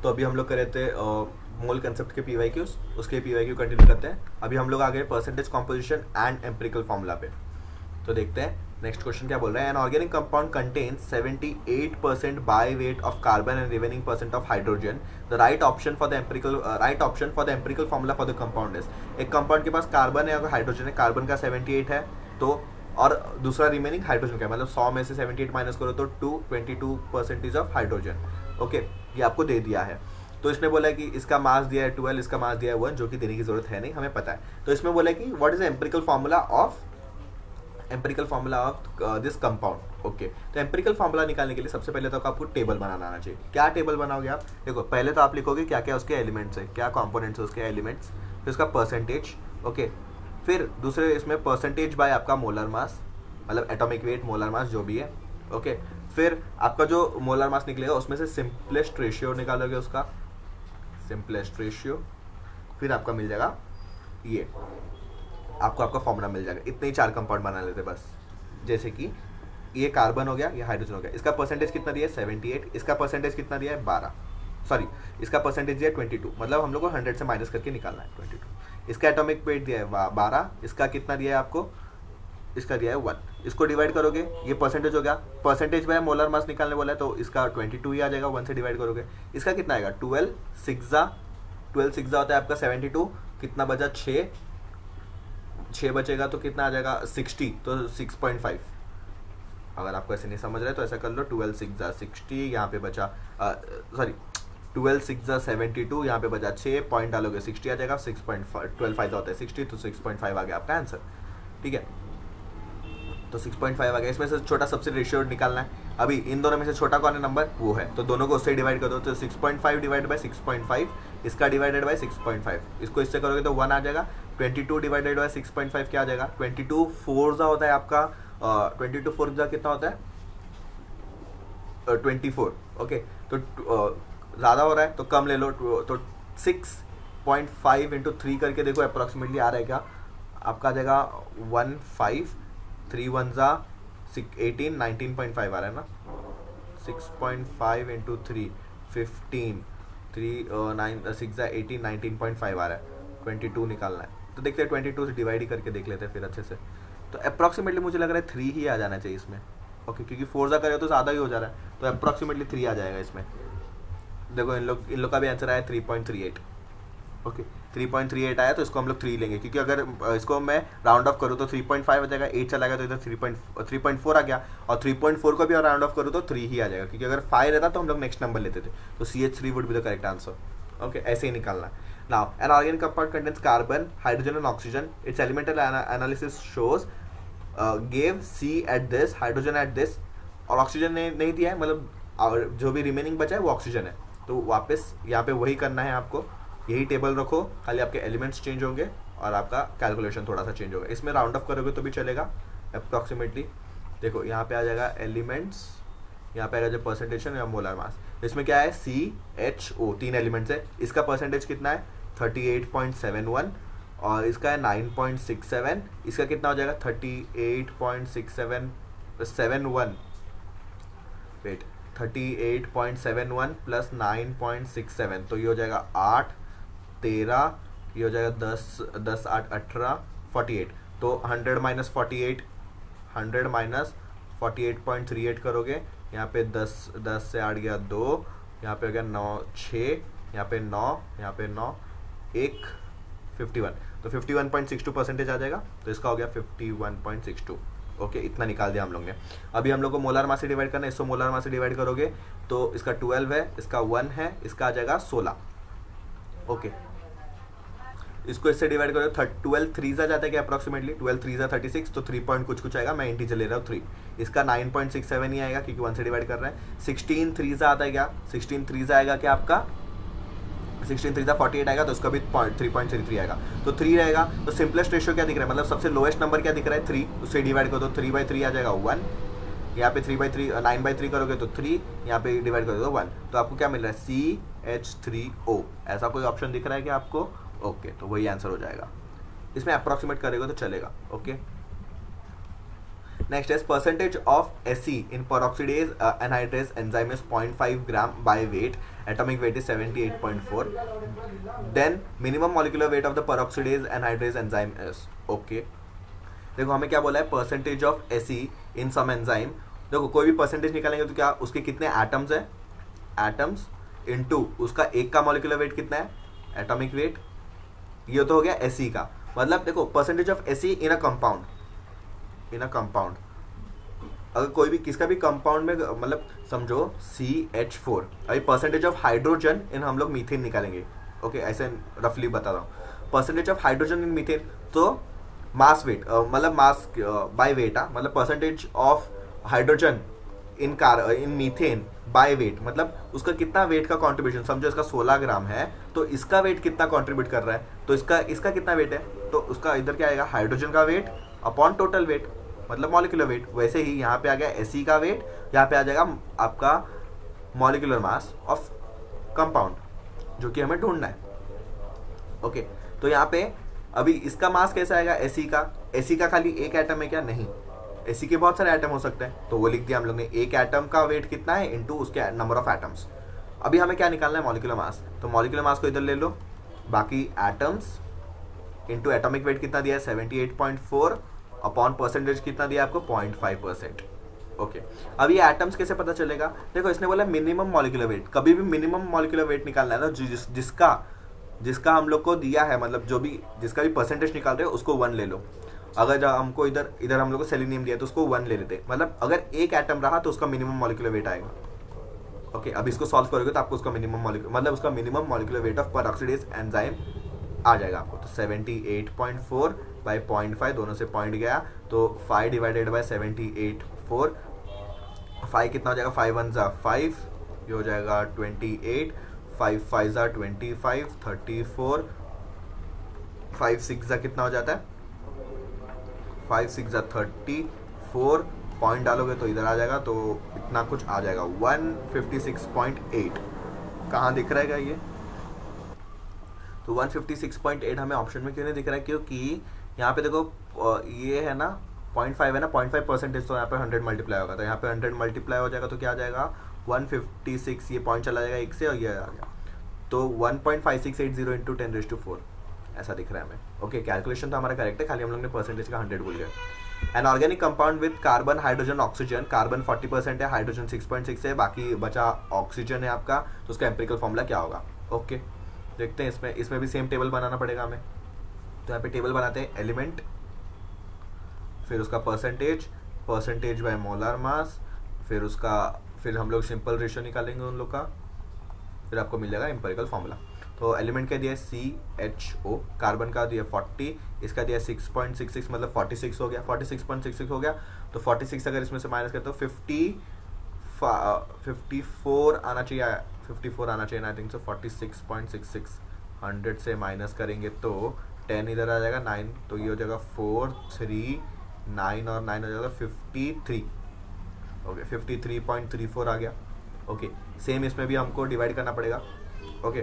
तो अभी हम लोग कर रहे थे मोल कंसेप्ट के PYQs, उसके PYQ कंटिन्यू करते हैं। अभी हम लोग आ गए percentage composition and empirical formula पे। तो देखते हैं नेक्स्ट क्वेश्चन क्या बोल रहा है। An organic compound contains 78% by weight of carbon and remaining % of hydrogen. The right option for the empirical formula for the compound is. एक कंपाउंड के पास कार्बन है और हाइड्रोजन है, कार्बन का 78 है तो, और दूसरा रिमेनिंग हाइड्रोजन का, मतलब 100 में से 78 माइनस करो तो 22% ऑफ हाइड्रोजन। ओके, ये आपको दे दिया है। तो इसमें बोला है कि इसका मास दिया है 12, इसका मास दिया है 1, जो कि देने की जरूरत है नहीं, हमें पता है। तो इसमें बोला है कि what is the empirical formula of this compound. Okay, तो एम्पिरिकल फॉर्मूला निकालने के लिए सबसे पहले तो आपको टेबल बनाना आना चाहिए। क्या टेबल बनाओगे आप? देखो, पहले तो आप लिखोगे क्या क्या उसके एलिमेंट्स है, क्या कॉम्पोनेंट्स है उसके एलिमेंट्स, फिर उसका परसेंटेज। ओके, फिर दूसरे इसमें परसेंटेज बाय आपका मोलर मास, मतलब एटॉमिक वेट, मोलर मास जो भी है। ओके, फिर आपका जो मोलर मास निकलेगा उसमें से सिंपलेस्ट रेशियो निकालोगे, उसका सिंपलेस्ट रेशियो, फिर आपका मिल जाएगा ये, आपका फॉर्मूला मिल जाएगा। इतने ही 4 कंपाउंड बना लेते बस। जैसे कि ये कार्बन हो गया, ये हाइड्रोजन हो गया, इसका परसेंटेज कितना दिया है 78, इसका परसेंटेज कितना दिया है 12, सॉरी इसका परसेंटेज दिया है 22, मतलब हम लोग को 100 से माइनस करके निकालना है 22। इसका एटॉमिक वेट दिया है 12, इसका कितना दिया है आपको, इसका दिया है 1। इसको डिवाइड करोगे, ये परसेंटेज हो गया, परसेंटेज में मोलर मास निकालने बोला है तो इसका 22 ही आ जाएगा, 1 से डिवाइड करोगे। इसका कितना आएगा 12 सिक्सा होता है आपका 72, कितना बचा 6 बचेगा तो कितना आ जाएगा 60, तो 6.5। अगर आपको ऐसे नहीं समझ रहे तो ऐसा कर लो, 12 सिक्सा 60, यहाँ पे बचा 12 सिक्सा 72, यहाँ पे बचा 6 पॉइंट डालोगे 60 आ जाएगा, 6.5, 12 फायदा होता है 60, तो 6.5 आ गया आपका आंसर। ठीक है, तो 6.5 आ गया। इसमें से छोटा सबसे रेशियो निकालना है। अभी इन दोनों में से छोटा कौन है नंबर, वो है, तो दोनों को उससे डिवाइड कर दो, तो 6.5 डिवाइड बाय 6.5, इसका डिवाइडेड बाय 6.5, इसको इससे करोगे तो 1 आ जाएगा। 22 डिवाइडेड बाय 6.5 क्या आ जाएगा, 22 4 होता है आपका, 22 4 कितना होता है 24। ओके, तो ज़्यादा हो रहा है तो कम ले लो, तो 6.5 इंटू 3 करके देखो अप्रॉक्सीमेटली आ रहा है क्या, आपका आ जाएगा 15, 3 1 18, 19.5 आ रहा है ना। 6.5 इंटू 3 15, 3 9 6 18, 19.5 आ रहा है। 22 निकालना है तो देखते हैं 22 से डिवाइड ही करके देख लेते हैं फिर अच्छे से। तो अप्रॉक्सीमेटली मुझे लग रहा है 3 ही आ जाना चाहिए इसमें। ओके, क्योंकि 4 ज़ा करे तो ज़्यादा ही हो जा रहा है, तो अप्रॉक्सीमेटली 3 आ जाएगा इसमें। देखो इन लोग का भी आंसर आया 3.38। ओके, 3.38 आया, तो इसको हम लोग 3 लेंगे, क्योंकि अगर इसको मैं राउंड ऑफ करूँ तो 3.5 आ जाएगा, 8 चला गया तो इधर 3.4 आ गया, और 3.4 को भी राउंड ऑफ करूँ तो 3 ही आ जाएगा, क्योंकि अगर 5 रहता तो हम लोग नेक्स्ट नंबर लेते थे, तो CH3 would be the correct answer. Okay, ऐसे ही निकालना है। Now an organic compound contains carbon, hydrogen and oxygen. It's elemental analysis shows gave C at this, hydrogen at this, और ऑक्सीजन ने नहीं दिया है, मतलब जो भी रिमेनिंग बचा है वो ऑक्सीजन है। तो वापस यहाँ पे वही करना है आपको, यही टेबल रखो, खाली आपके एलिमेंट्स चेंज होंगे और आपका कैलकुलेशन थोड़ा सा चेंज होगा। इसमें राउंड ऑफ करोगे तो भी चलेगा अप्रॉक्सीमेटली। देखो यहाँ पे आ जाएगा एलिमेंट्स, यहाँ पे आएगा जो परसेंटेज या मोलर मास। इसमें क्या है CHO 3 एलिमेंट्स है, इसका परसेंटेज कितना है 38.71, और इसका है 9.67, इसका कितना हो जाएगा 38.67 वेट 38.71 प्लस 9.67, तो ये हो जाएगा 8 13, ये हो जाएगा 10 8 18 48, तो 100 माइनस 48.38 करोगे, यहाँ पे 10 से 8 गया 2, यहाँ पे हो गया 9 6, यहाँ पे 9, यहाँ पे 9 1 51, तो 51.62% आ जाएगा, तो इसका हो गया 51.62। ओके, इतना निकाल दिया हम लोग ने। अभी हम लोग को मोलर मास से डिवाइड करना है, इसको मोलर मास से डिवाइड करोगे तो इसका 12 है, इसका 1 है, इसका आ जाएगा 16। ओके, इसको इससे डिवाइड करो, 12 3 आ जाता है क्या अप्रॉक्सीमेटली, 12 3 36, तो 3 पॉइंट कुछ आएगा, मैं इंटीजर ले रहा हूँ 3, इसका 9.67 ही आएगा क्योंकि 1 से डिवाइड कर रहे हैं। 16 3 आता है क्या, 16 3 आएगा क्या आपका, 16 3 48 आएगा, तो उसका भी 3.33 आएगा, तो 3 रहेगा। तो सिंपलेस्ट रेशियो क्या दिख रहा है, मतलब सबसे लोएस्ट नंबर क्या दिख रहा है 3, उससे डिवाइड करो तो 3/3 आ जाएगा 1, यहाँ पे 3/3 9/3 करोगे तो 3, यहाँ पे डिवाइड करोगे तो 1, तो आपको क्या मिल रहा है CH3O। ऐसा कोई ऑप्शन दिख रहा है क्या आपको? ओके, तो वही आंसर हो जाएगा। इसमें अप्रॉक्सीमेट करेगा तो चलेगा। Okay, next is percentage of AC in peroxidase anhydrase enzyme is 0.5 gram by weight, atomic weight is 78.4. Then minimum molecular weight of the peroxidase anhydrase enzyme is okay. देखो हमें क्या बोला है, percentage of AC in some enzyme. देखो कोई भी percentage निकालेंगे तो क्या उसके कितने एटम्स है, एटम्स इनटू उसका एक का मॉलिक्यूलर वेट कितना है, एटॉमिक वेट. ये तो हो गया एसी का. मतलब देखो percentage of AC in a compound, in a compound, अगर कोई भी किसका भी कंपाउंड में, मतलब समझो CH4, अभी परसेंटेज ऑफ हाइड्रोजन इन हम लोग मीथेन निकालेंगे. ओके ऐसे रफली बता रहा हूँ. Percentage of hydrogen in methane, तो मास वेट, मतलब मास बाय वेट, मतलब percentage of hydrogen in methane by weight, मतलब उसका कितना वेट का कंट्रीब्यूशन. समझो इसका 16 ग्राम है तो इसका वेट कितना कंट्रीब्यूट कर रहा है, तो इसका कितना वेट है, तो उसका इधर क्या आएगा, हाइड्रोजन का वेट अपॉन टोटल वेट, मतलब मॉलिक्यूलर वेट. वैसे ही यहाँ पे आ गया एसी का वेट, यहाँ पे आ जाएगा आपका मॉलिक्यूलर मास ऑफ कंपाउंड जो कि हमें ढूंढना है. ओके तो यहाँ पे अभी इसका मास कैसा आएगा, एसी का खाली एक एटम है क्या, नहीं, एसी के बहुत सारे एटम हो सकते हैं, तो वो लिख दिया हम लोग ने. एक एटम का वेट कितना है इनटू उसके नंबर ऑफ एटम्स. अभी हमें क्या निकालना है, मॉलिक्यूलर मास. तो मॉलिक्यूलर मास को इधर ले लो, बाकी एटम्स इनटू एटॉमिक वेट कितना दिया है 78.4 अपॉन परसेंटेज कितना दिया आपको 0.5%. ओके अब ये एटम्स कैसे पता चलेगा, देखो इसने बोला मिनिमम मॉलिक्यूलर वेट. कभी भी मिनिमम मॉलिक्यूलर वेट निकालना है ना, जिसका हम लोग को दिया है, मतलब जो भी जिसका भी परसेंटेज निकाल रहे हो उसको 1 ले लो. अगर हमको इधर हम लोग को सेलेनियम दिया तो उसको 1 ले लेते, मतलब अगर एक एटम रहा तो उसका मिनिमम मॉलिक्यूलर वेट आएगा. ओके अब इसको सॉल्व करोगे तो आपको उसका minimum molecular weight of peroxidase enzyme आ जाएगा आपको. तो 78.4 बाई 0.5, दोनों से पॉइंट गया तो 5 डिवाइडेड बाई 78.4, 5 कितना हो जाएगा, 5 1 5, ये हो जाएगा 28, 5 5 25, 34, 5 6 कितना हो जाता है, 5 6 34, पॉइंट डालोगे तो इधर आ जाएगा, तो इतना कुछ आ जाएगा 156.8. कहाँ दिख रहेगा ये, तो 156.8 हमें ऑप्शन में क्यों नहीं दिख रहा है, क्योंकि यहाँ पे देखो ये है ना 0.5 है ना, 0.5 परसेंटेज, तो यहाँ पे 100 मल्टीप्लाई होगा, तो यहाँ पे 100 मल्टीप्लाई हो जाएगा तो क्या आ जाएगा 156, ये पॉइंट चला जाएगा एक से और ये आ गया, तो 1.5680 इंटू 10⁴ ऐसा दिख रहा है हमें. ओके कैलकुलेशन तो हमारा करेक्ट है, खाली हम लोग ने परसेंटेज का 100 भूल गए. An organic compound with carbon hydrogen oxygen, carbon 40% है, हाइड्रोजन 6.6 है, बाकी बचा ऑक्सीजन है आपका, तो उसका एम्पिरिकल फॉर्मूला क्या होगा. ओके देखते हैं, इसमें भी सेम टेबल बनाना पड़ेगा हमें. तो यहाँ पे टेबल बनाते हैं, एलिमेंट, फिर उसका परसेंटेज बाय मोलर मास, फिर हम लोग सिंपल रेशियो निकालेंगे उन लोग का, फिर आपको मिल जाएगा एम्पिरिकल फॉर्मूला. तो एलिमेंट का दिया CHO, कार्बन का दिया 40, इसका दिया 6.66, मतलब 46 हो गया, 46.66 हो गया. तो 46 अगर इसमें से माइनस करते हो 54 आना चाहिए, 54 आना चाहिए आई थिंक. सो 46.66 100 से माइनस करेंगे तो 10 इधर आ जाएगा, 9, तो ये हो जाएगा 4 3 9 और 9 हो जाएगा 53. ओके 53.34 आ गया. ओके सेम इसमें भी हमको डिवाइड करना पड़ेगा. ओके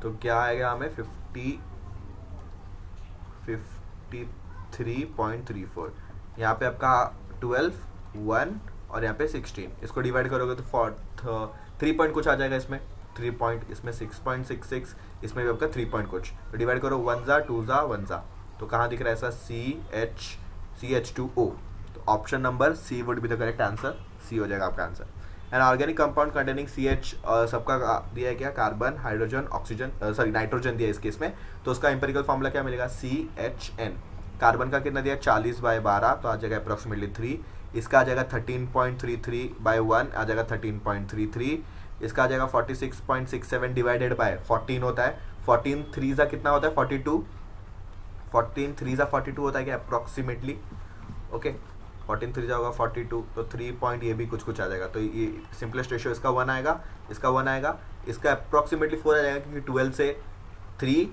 तो क्या आएगा हमें 53.34. यहाँ पे आपका 12 1 और यहाँ पे 16, इसको डिवाइड करोगे तो 3 पॉइंट कुछ आ जाएगा इसमें, 3 पॉइंट, इसमें 6.66, इसमें भी आपका 3 पॉइंट कुछ. तो डिवाइड करो 1 ज़ा 2 ज़ा 1 ज़ा, तो कहाँ दिख रहा है ऐसा CH2O. तो option number C would be the correct answer, C हो जाएगा आपका answer. An organic compound containing CH, सबका दिया है क्या, carbon hydrogen oxygen, sorry nitrogen दिया है इस केस में, तो उसका एम्पिरिकल फॉर्मूला क्या मिलेगा CHN. कार्बन का कितना दिया 40/12, तो आ जाएगा अप्रॉक्सीमेटली 3. इसका आ जाएगा 13.33/1, आ जाएगा 13.33. इसका आ जाएगा 46.67 डिवाइडेड बाय 14 होता है, 14 3 ज़ा कितना होता है 42, 14 3 ज़ा 42 होता है क्या अप्रॉक्सीमेटली. ओके 14 3 ज़ा होगा 42, तो 3 पॉइंट ये भी कुछ आ जाएगा. तो ये सिंपलेस्ट रेशियो इसका 1 आएगा, इसका 1 आएगा, इसका अप्रॉक्सीमेटली 4 आ जाएगा, क्योंकि 12 से 3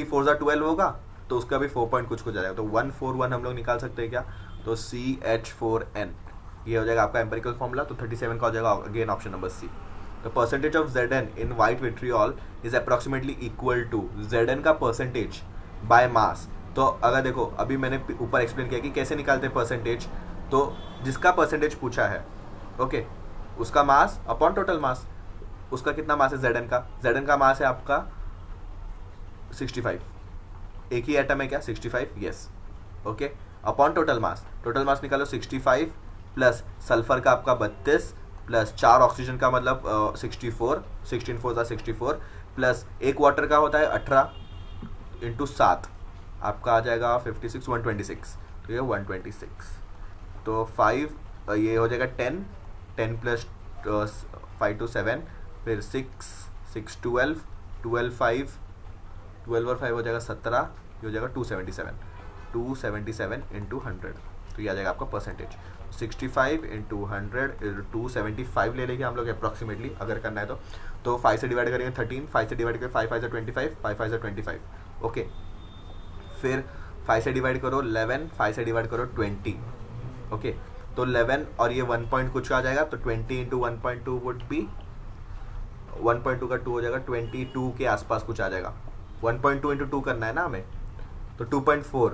4 ज़ा 12 होगा, तो उसका भी 4 पॉइंट कुछ आ जाएगा. तो 141 हम लोग निकाल सकते हैं क्या, तो CH4N ये हो जाएगा आपका एम्पिरिकल फॉर्मूला. तो 37 का हो जाएगा again option number C. The percentage of Zn in white vitriol is approximately equal to Zn का परसेंटेज बाय मास। तो अगर देखो अभी मैंने ऊपर एक्सप्लेन किया कि कैसे निकालते हैं परसेंटेज, तो जिसका परसेंटेज पूछा है ओके उसका मास अपॉन टोटल मास, उसका कितना मास है Zn का, Zn का मास है आपका 65, एक ही एटम है क्या 65, yes okay, upon total mass निकालो 65 प्लस सल्फर का आपका 32 प्लस 4 ऑक्सीजन का मतलब 64, 16 4 64 प्लस एक वाटर का होता है 18 इंटू 7 आपका आ जाएगा 56 126, तो ये 126, तो 5 ये हो जाएगा 10 प्लस 5 to 7 फिर 6 12 12 और 5 हो जाएगा 17, ये हो जाएगा 277 इंटू 100, तो ये आ जाएगा आपका परसेंटेज 65 इंटू 100 275 ले लेंगे हम लोग अप्रॉक्सीमेटली अगर करना है तो 5 से डिवाइड करेंगे 13, 5 से डिवाइड करेंगे 5 5 से 25, 5 5 से 25 ओके, फिर 5 से डिवाइड करो 11, 5 से डिवाइड करो 20 ओके, तो 11 और ये 1 पॉइंट कुछ आ जाएगा, तो 20 इंटू 1.2 वुड बी 1.2 का 2 हो जाएगा 22 के आसपास कुछ आ जाएगा, 1.2 इंटू 2 करना है ना हमें, तो 2.4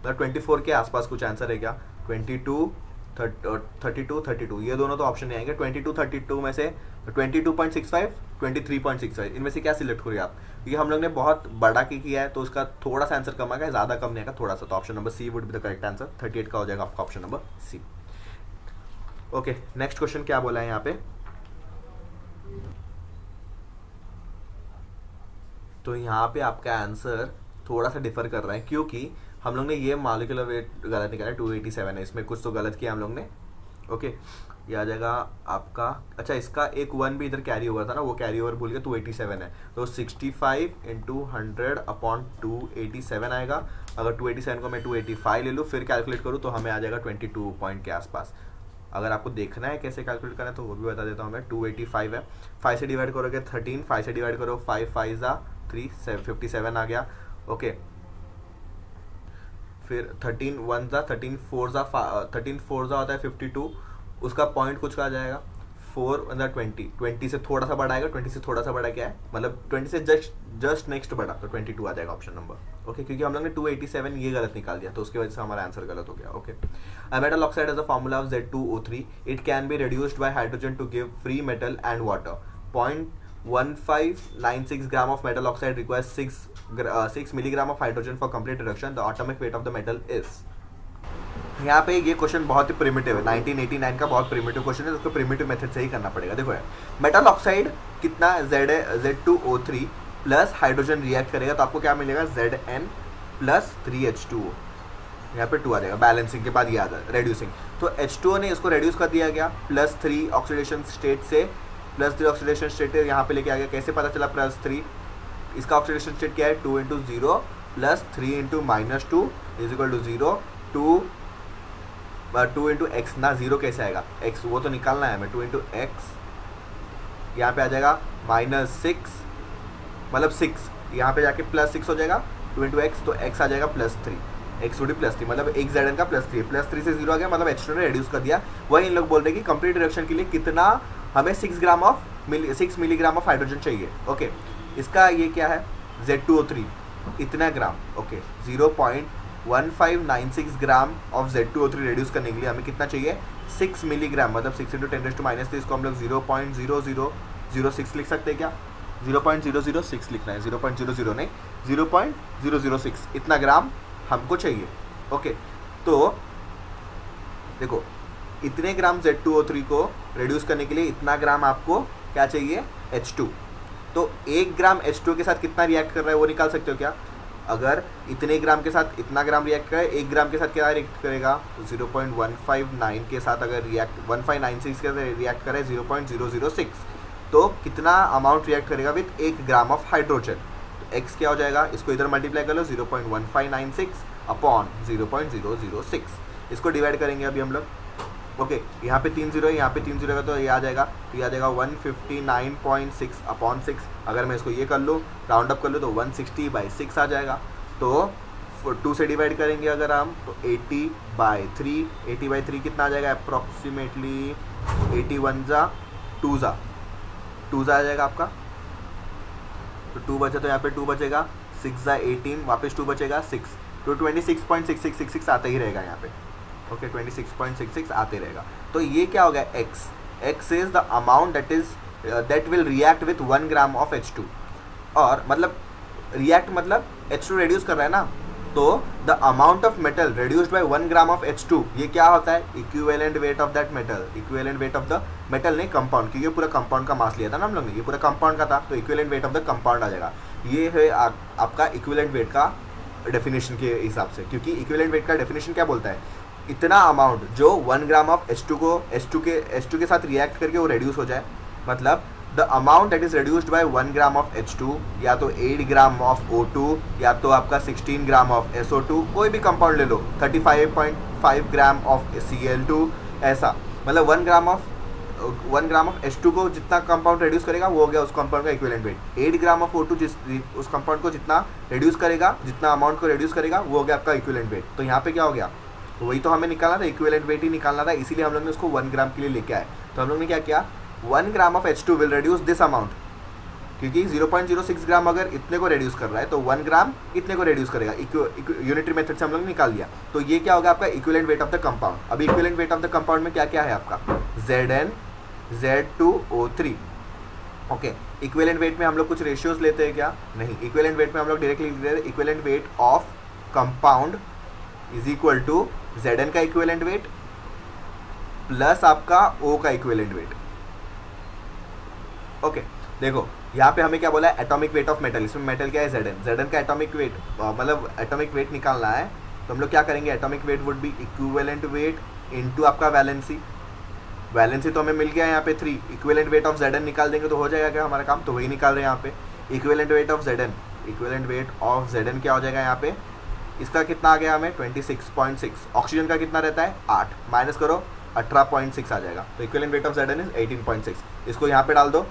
मतलब 24 के आसपास कुछ आंसर है क्या, 22 32 ये दोनों तो ऑप्शन नहीं आएंगे, 22 32 में से 22.65 23.65 इनमें से क्या सिलेक्ट करिए आप, क्योंकि हम लोग ने बहुत बड़ा की किया है तो उसका थोड़ा सा आंसर कम आएगा, ज़्यादा कम नहीं आएगा थोड़ा सा, तो option number c would be the correct answer, 38 का हो जाएगा आपका option number c. Okay next question क्या बोला है यहाँ पे, तो यहाँ पे आपका आंसर थोड़ा सा डिफर कर रहा है क्योंकि हम लोग ने ये मॉलिक्यूलर वेट गलत निकाला 287 है, इसमें कुछ तो गलत किया हम लोग ने ओके, ये आ जाएगा आपका, अच्छा इसका एक 1 भी इधर कैरी ओवर था ना, वो कैरी ओवर भूल के 287 है, तो 65 इंटू 100 अपॉन 287 आएगा, अगर 287 को मैं 285 ले लूँ फिर कैलकुलेट करूँ तो हमें आ जाएगा 22 पॉइंट के आसपास। अगर आपको देखना है कैसे कैलकुलेट करना है तो वो भी बता देता हूँ मैं, 285 है, 5 से डिवाइड करोगे 13, 5 से डिवाइड करो 5 5 जा 3 57 आ गया ओके, फिर 13 1 जा 13 4 जा 13 4 जा होता है 52, उसका पॉइंट कुछ का आ जाएगा 4 मतलब 20 से थोड़ा सा बड़ा आएगा, 20 से थोड़ा सा बड़ा क्या है मतलब 20 से जस्ट नेक्स्ट बड़ा, तो 22 आ जाएगा ऑप्शन नंबर ओके, क्योंकि हम लोग ने 287 ये गलत निकाल दिया तो उसकी वजह से हमारा आंसर गलत हो गया okay. A metal oxide has a formula of Z2O3 it can be reduced by hydrogen to give free metal and water, 0.1596 gram of metal oxide requires 6 milligram of hydrogen for complete reduction. The atomic weight of the metal is. यहाँ पे ये question बहुत ही primitive है, 1989 का बहुत primitive question है, उसको primitive method से ही करना पड़ेगा। देखो यार मेटल ऑक्साइड कितना Z2O3 प्लस हाइड्रोजन रिएक्ट करेगा तो आपको क्या मिलेगा Zn प्लस 3H2O, यहाँ पे 2 आ जाएगा, बैलेंसिंग के बाद ये आ जाएगा रेड्यूसिंग, तो H2O ने इसको रेड्यूस कर दिया गया प्लस 3 ऑक्सीडेशन स्टेट से, प्लस 3 ऑक्सीडेशन स्टेट यहाँ पे लेके आ गया, कैसे पता चला प्लस 3, इसका ऑक्सीडेशन स्टेट क्या है 2 into 0 plus 3 into -2 is equal to 0, 2 into x ना, 0 कैसे आएगा x वो तो निकालना है हमें, 2 इंटू एक्स यहाँ पे आ जाएगा -6 मतलब 6 यहाँ पे जाके +6 हो जाएगा, 2 इंटू एक्स तो x आ जाएगा +3, एक्स टू डी +3 मतलब एक Zn का +3 से 0 आ गया, मतलब H2 ने रिड्यूस कर दिया। वही इन लोग बोल रहे हैं कि कंप्लीट रिडक्शन के लिए कितना हमें 6 मिलीग्राम ऑफ हाइड्रोजन चाहिए ओके, इसका ये क्या है Z2O3 इतना gram okay, 0.1596 gram of Z2O3 reduce करने के लिए हमें कितना चाहिए 6 मिलीग्राम, मतलब 6 इंटू 10⁻⁻3, इसको हम लोग 0.0006 लिख सकते हैं क्या, 0.006 लिखना है, 0.00 नहीं 0.006 इतना ग्राम हमको चाहिए ओके। तो देखो इतने ग्राम Z2O3 को रिड्यूस करने के लिए इतना ग्राम आपको क्या चाहिए H2, तो 1 ग्राम H2 के साथ कितना रिएक्ट कर रहा है वो निकाल सकते हो क्या, अगर इतने ग्राम के साथ इतना ग्राम रिएक्ट करे 1 ग्राम के साथ क्या रिएक्ट करेगा, तो 0.159 के साथ अगर रिएक्ट 1596 के साथ रिएक्ट करे 0.006, तो कितना अमाउंट रिएक्ट करेगा विथ 1 ग्राम ऑफ हाइड्रोजन, तो x क्या हो जाएगा, इसको इधर मल्टीप्लाई कर लो 0.1596 अपॉन 0.006, इसको डिवाइड करेंगे अभी हम लोग ओके, यहाँ पे 3 0 है, यहाँ पे 3 0 है, तो ये आ जाएगा, तो ये आ जाएगा 159.6 अपॉन 6, अगर मैं इसको ये कर लूँ राउंड अप कर लूँ तो 160/6 आ जाएगा, तो 2 से डिवाइड करेंगे अगर हम तो 80/3 कितना आ जाएगा अप्रॉक्सीमेटली 81 जा 2 जा 2 आ जाएगा आपका, तो 2 बचा, तो यहाँ पे 2 बचेगा, 6 ज़ा 18, वापस 2 बचेगा 6, तो 26.6666 आते ही रहेगा यहाँ पे। ओके 26.66 आते रहेगा। तो ये क्या हो गया, x is the amount that will react with 1 gram of H2, और मतलब रिएक्ट मतलब H2 रेड्यूस कर रहा है ना, तो the amount of metal reduced by 1 gram of H2, ये क्या होता है, equivalent weight of that metal, equivalent weight of the metal नहीं कंपाउंड, क्योंकि पूरा कंपाउंड का मास लिया था ना हम लोग ने, ये पूरा कंपाउंड का था, तो equivalent weight of the compound आ जाएगा। ये है आपका इक्विवेलेंट वेट का डेफिनेशन के हिसाब से, क्योंकि इक्विवेलेंट वेट का डेफिनेशन क्या बोलता है, इतना अमाउंट जो 1 ग्राम ऑफ H2 के साथ रिएक्ट करके वो रेड्यूस हो जाए, मतलब the amount that is reduced by 1 gram of H2, या तो 8 ग्राम ऑफ O2, या तो आपका 16 ग्राम ऑफ SO2, कोई भी कंपाउंड ले लो, 35.5 ग्राम ऑफ Cl2, ऐसा मतलब 1 ग्राम ऑफ H2 को जितना कंपाउंड रेड्यूस करेगा वो हो गया उस कंपाउंड का equivalent wait. 8 gram of O2 उस कंपाउंड को जितना रेड्यूस करेगा, जितना अमाउंट को रेड्यूस करेगा, वो हो गया आपका इक्विवेलेंट वेट। तो यहाँ पे क्या हो गया, तो वही तो हमें निकालना था, इक्विवेलेंट वेट ही निकालना था, इसीलिए हम लोग ने उसको 1 ग्राम के लिए लेके आए। तो हम लोग ने क्या किया, 1 gram of H2 will reduce this amount, क्योंकि 0.06 ग्राम अगर इतने को रेड्यूस कर रहा है तो 1 ग्राम इतने को रेड्यूस करेगा, यूनिटरी मेथड से हम लोग ने निकाल लिया। तो ये क्या होगा आपका equivalent weight of the compound. अभी equivalent weight of the compound में क्या क्या है आपका, Zn Z2O3। Okay, equivalent weight में हम लोग कुछ रेशियोज लेते हैं क्या, नहीं, इक्विवेलेंट वेट में हम लोग डायरेक्टली लिख रहे हैं equivalent weight of compound is equal to Zn का इक्विवेलेंट वेट प्लस आपका O का इक्विवेलेंट वेट। ओके देखो यहाँ पे हमें क्या बोला है, एटॉमिक वेट ऑफ मेटल, इसमें मेटल क्या है, Zn का एटॉमिक वेट, मतलब एटॉमिक वेट निकालना है, तो हम लोग क्या करेंगे, atomic weight would be equivalent weight into आपका वैलेंसी तो हमें मिल गया यहाँ पे 3, इक्विवेलेंट वेट ऑफ Zn निकाल देंगे तो हो जाएगा क्या हमारा काम, तो वही निकाल रहे हैं यहाँ पे, इक्विवेलेंट वेट ऑफ Zn क्या हो जाएगा यहाँ पे, इसका कितना आ गया हमें 26.6, ऑक्सीजन का कितना रहता है 8, माइनस करो 18.6 आ जाएगा, तो equivalent weight of Zn is 18.6। इसको यहाँ पे डाल दो,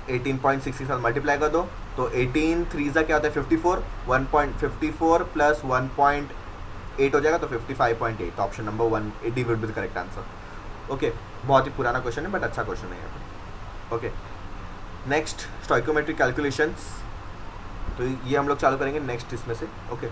18.6 के साथ मल्टीप्लाई कर दो, तो 18 3 ज़ा क्या होता है 54, 1.54 प्लस 1.8 हो जाएगा, तो 55.8, तो option number 1 D would be the correct answer. Okay, बहुत ही पुराना क्वेश्चन है बट अच्छा क्वेश्चन है यहाँ पे। ओके, नेक्स्ट स्टोइकोमेट्रिक कैलकुलेशंस, तो ये हम लोग चालू करेंगे नेक्स्ट इसमें से। ओके